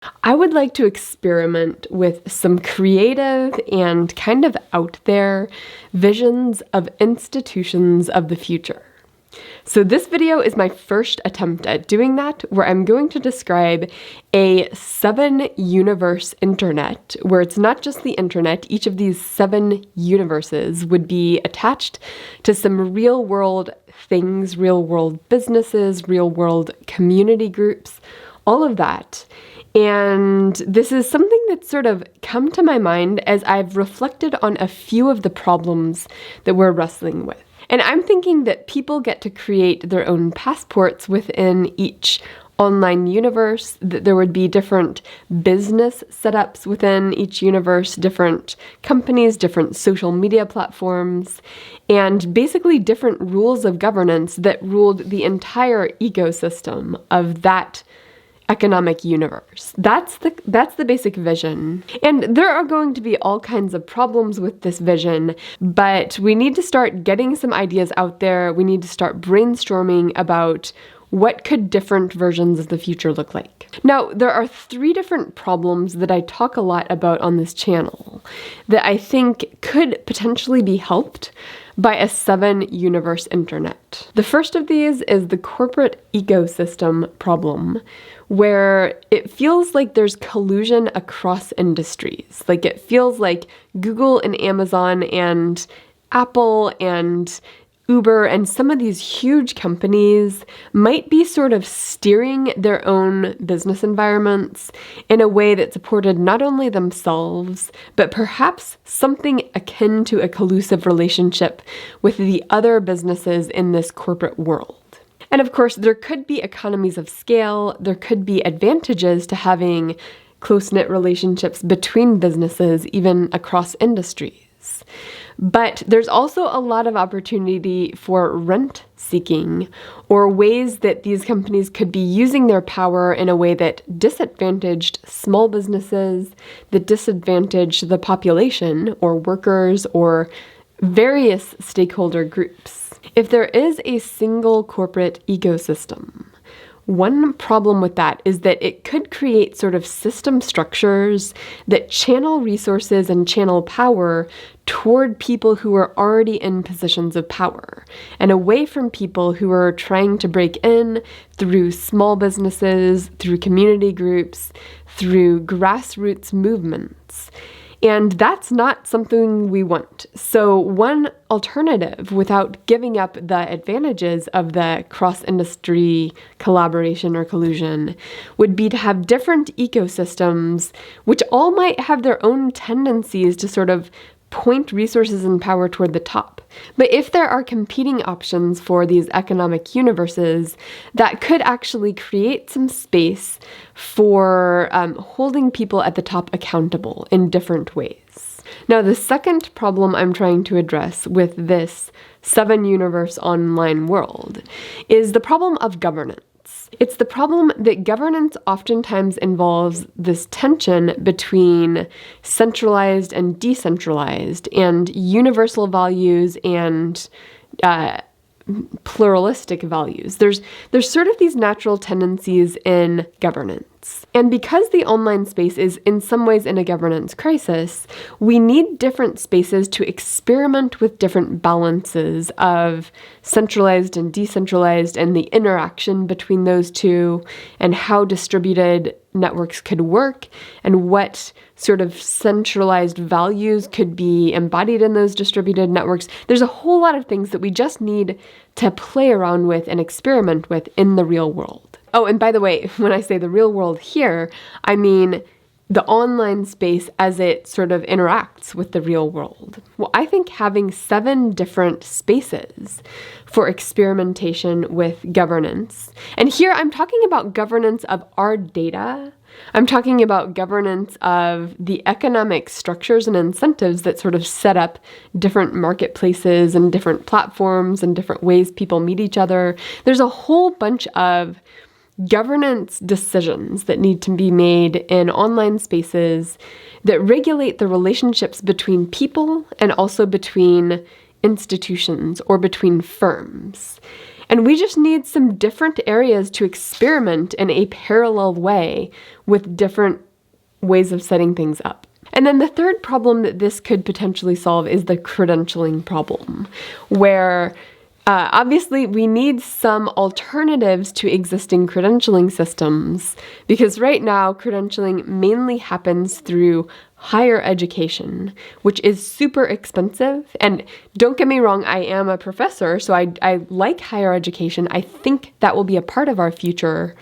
I would like to experiment with some creative and kind of out there visions of institutions of the future. So this video is my first attempt at doing that, where I'm going to describe a 7-universe internet, where it's not just the internet. Each of these 7 universes would be attached to some real-world things, real-world businesses, real-world community groups, all of that. And this is something that's sort of come to my mind as I've reflected on a few of the problems that we're wrestling with. And I'm thinking that people get to create their own passports within each online universe, that there would be different business setups within each universe, different companies, different social media platforms, and basically different rules of governance that ruled the entire ecosystem of that economic universe. That's the basic vision. And there are going to be all kinds of problems with this vision, but we need to start getting some ideas out there. We need to start brainstorming about what could different versions of the future look like. Now, there are 3 different problems that I talk a lot about on this channel that I think could potentially be helped by a 7-universe internet. The first of these is the corporate ecosystem problem, where it feels like there's collusion across industries. Like it feels like Google and Amazon and Apple and Uber and some of these huge companies might be sort of steering their own business environments in a way that supported not only themselves, but perhaps something akin to a collusive relationship with the other businesses in this corporate world. And of course, there could be economies of scale, there could be advantages to having close-knit relationships between businesses, even across industries. But there's also a lot of opportunity for rent seeking, or ways that these companies could be using their power in a way that disadvantaged small businesses, that disadvantaged the population, or workers, or various stakeholder groups. If there is a single corporate ecosystem, one problem with that is that it could create sort of system structures that channel resources and channel power toward people who are already in positions of power, and away from people who are trying to break in through small businesses, through community groups, through grassroots movements. And that's not something we want. So one alternative, without giving up the advantages of the cross-industry collaboration or collusion, would be to have different ecosystems, which all might have their own tendencies to sort of point resources and power toward the top. But if there are competing options for these economic universes, that could actually create some space for holding people at the top accountable in different ways. Now, the second problem I'm trying to address with this 7-universe online world is the problem of governance. It's the problem that governance oftentimes involves this tension between centralized and decentralized, and universal values and pluralistic values. There's sort of these natural tendencies in governance. And because the online space is in some ways in a governance crisis, we need different spaces to experiment with different balances of centralized and decentralized, and the interaction between those two, and how distributed networks could work, and what sort of centralized values could be embodied in those distributed networks. There's a whole lot of things that we just need to play around with and experiment with in the real world. Oh, and by the way, when I say the real world here, I mean the online space as it sort of interacts with the real world. Well, I think having 7 different spaces for experimentation with governance, and here I'm talking about governance of our data, I'm talking about governance of the economic structures and incentives that sort of set up different marketplaces and different platforms and different ways people meet each other. There's a whole bunch of governance decisions that need to be made in online spaces that regulate the relationships between people and also between institutions or between firms. And we just need some different areas to experiment in a parallel way with different ways of setting things up. And then the third problem that this could potentially solve is the credentialing problem, where obviously we need some alternatives to existing credentialing systems, because right now credentialing mainly happens through higher education, which is super expensive. And don't get me wrong, I am a professor, so I like higher education. I think that will be a part of our future.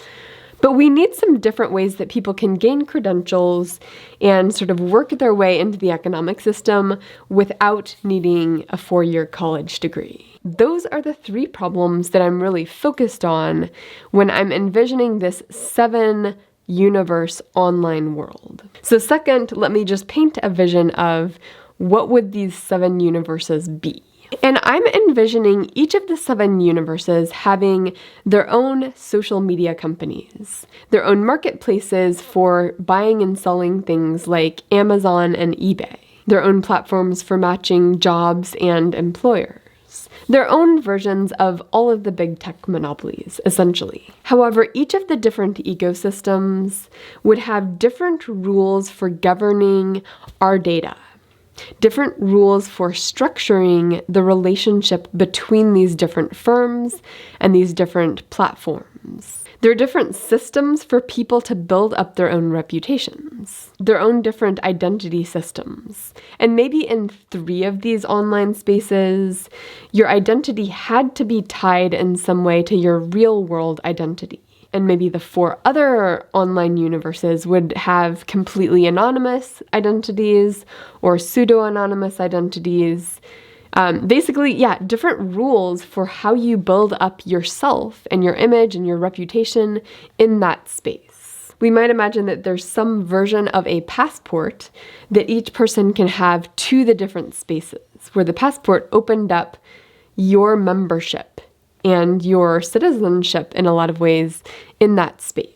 But we need some different ways that people can gain credentials and sort of work their way into the economic system without needing a 4-year college degree. Those are the 3 problems that I'm really focused on when I'm envisioning this 7-universe online world. So second, let me just paint a vision of what would these 7 universes be. And I'm envisioning each of the 7 universes having their own social media companies, their own marketplaces for buying and selling things like Amazon and eBay, their own platforms for matching jobs and employers, their own versions of all of the big tech monopolies, essentially. However, each of the different ecosystems would have different rules for governing our data, different rules for structuring the relationship between these different firms and these different platforms. There are different systems for people to build up their own reputations, their own different identity systems. And maybe in 3 of these online spaces, your identity had to be tied in some way to your real world identity. And maybe the 4 other online universes would have completely anonymous identities or pseudo-anonymous identities. Basically, different rules for how you build up yourself and your image and your reputation in that space. We might imagine that there's some version of a passport that each person can have to the different spaces, where the passport opened up your membership and your citizenship in a lot of ways in that space.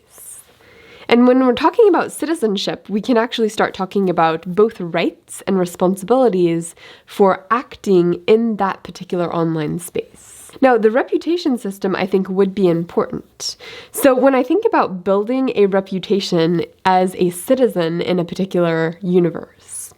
And when we're talking about citizenship, we can actually start talking about both rights and responsibilities for acting in that particular online space. Now, the reputation system, I think, would be important. So when I think about building a reputation as a citizen in a particular universe,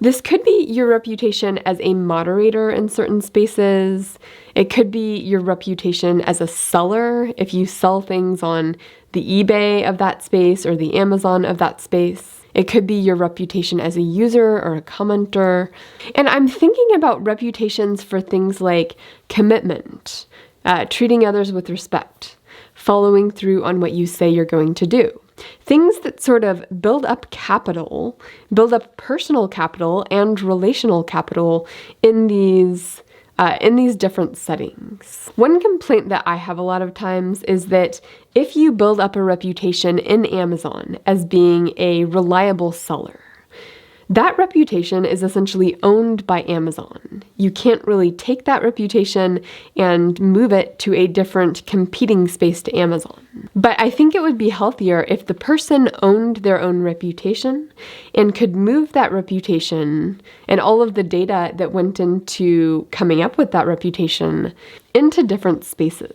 this could be your reputation as a moderator in certain spaces. It could be your reputation as a seller if you sell things on the eBay of that space or the Amazon of that space. It could be your reputation as a user or a commenter. And I'm thinking about reputations for things like commitment, treating others with respect, following through on what you say you're going to do. Things that sort of build up capital, build up personal capital and relational capital in these different settings. One complaint that I have a lot of times is that if you build up a reputation in Amazon as being a reliable seller, that reputation is essentially owned by Amazon. You can't really take that reputation and move it to a different competing space to Amazon. But I think it would be healthier if the person owned their own reputation and could move that reputation and all of the data that went into coming up with that reputation into different spaces.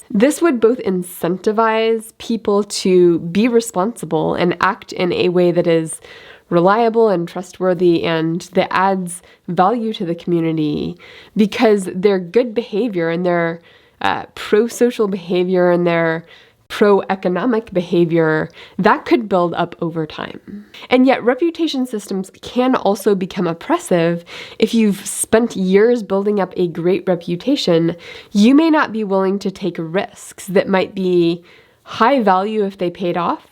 This would both incentivize people to be responsible and act in a way that is reliable and trustworthy and that adds value to the community, because their good behavior and their pro-social behavior and their pro-economic behavior, that could build up over time. And yet reputation systems can also become oppressive. If you've spent years building up a great reputation, you may not be willing to take risks that might be high value if they paid off,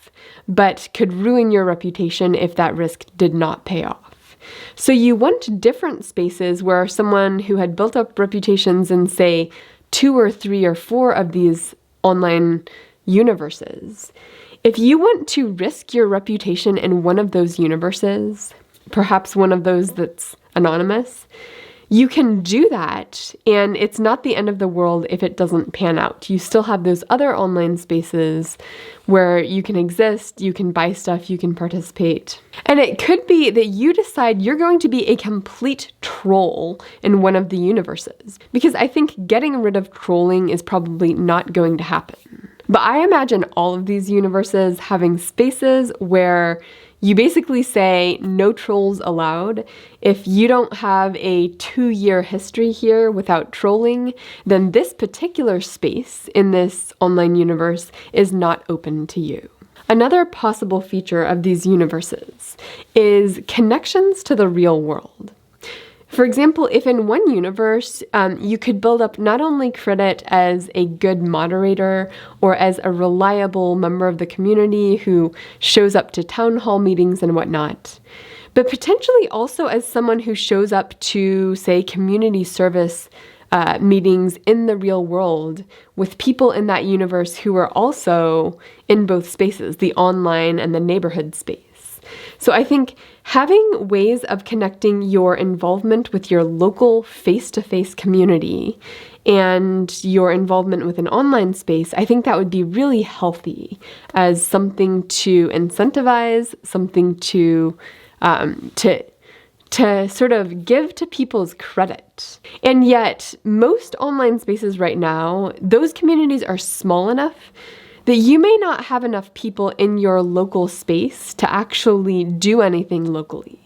but could ruin your reputation if that risk did not pay off. So you want different spaces where someone who had built up reputations in, say, 2 or 3 or 4 of these online universes. If you want to risk your reputation in one of those universes, perhaps one of those that's anonymous, You can do that, and it's not the end of the world if it doesn't pan out. You still have those other online spaces where you can exist, you can buy stuff, you can participate. And it could be that you decide you're going to be a complete troll in one of the universes, because I think getting rid of trolling is probably not going to happen. But I imagine all of these universes having spaces where you basically say no trolls allowed. If you don't have a 2-year history here without trolling, then this particular space in this online universe is not open to you. Another possible feature of these universes is connections to the real world. For example, if in one universe, you could build up not only credit as a good moderator or as a reliable member of the community who shows up to town hall meetings and whatnot, but potentially also as someone who shows up to, say, community service meetings in the real world with people in that universe who are also in both spaces, the online and the neighborhood space. So I think having ways of connecting your involvement with your local face-to-face community and your involvement with an online space, I think that would be really healthy as something to incentivize, something to sort of give to people's credit. And yet, most online spaces right now, those communities are small enough that you may not have enough people in your local space to actually do anything locally.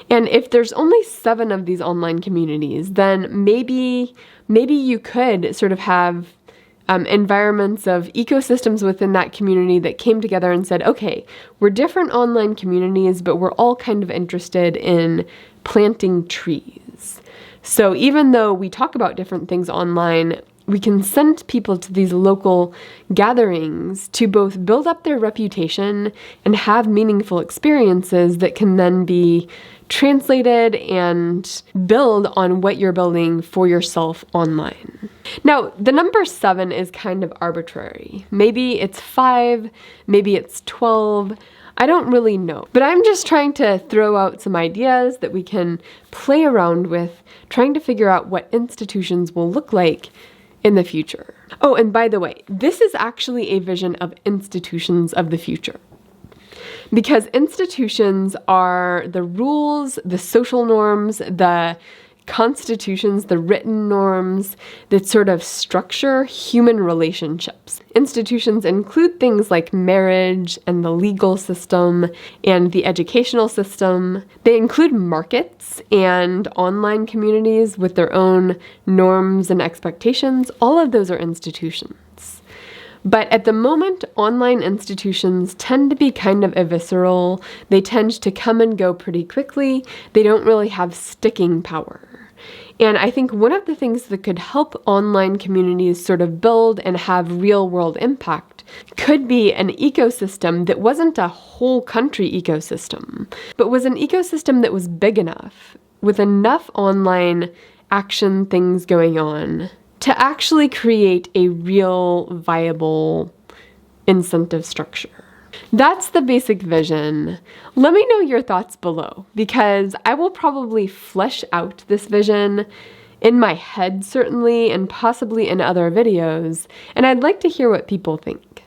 And if there's only 7 of these online communities, then maybe you could sort of have environments of ecosystems within that community that came together and said, okay, we're different online communities, but we're all kind of interested in planting trees. So even though we talk about different things online, we can send people to these local gatherings to both build up their reputation and have meaningful experiences that can then be translated and build on what you're building for yourself online. Now, the number 7 is kind of arbitrary. Maybe it's 5, maybe it's 12. I don't really know, but I'm just trying to throw out some ideas that we can play around with, trying to figure out what institutions will look like in the future. Oh, and by the way, this is actually a vision of institutions of the future. Because institutions are the rules, the social norms, the constitutions, the written norms that sort of structure human relationships. Institutions include things like marriage and the legal system and the educational system. They include markets and online communities with their own norms and expectations. All of those are institutions. But at the moment, online institutions tend to be kind of evisceral. They tend to come and go pretty quickly. They don't really have sticking power. And I think one of the things that could help online communities sort of build and have real world impact could be an ecosystem that wasn't a whole country ecosystem, but was an ecosystem that was big enough, with enough online action things going on, to actually create a real viable incentive structure. That's the basic vision. Let me know your thoughts below, because I will probably flesh out this vision in my head certainly, and possibly in other videos, and I'd like to hear what people think.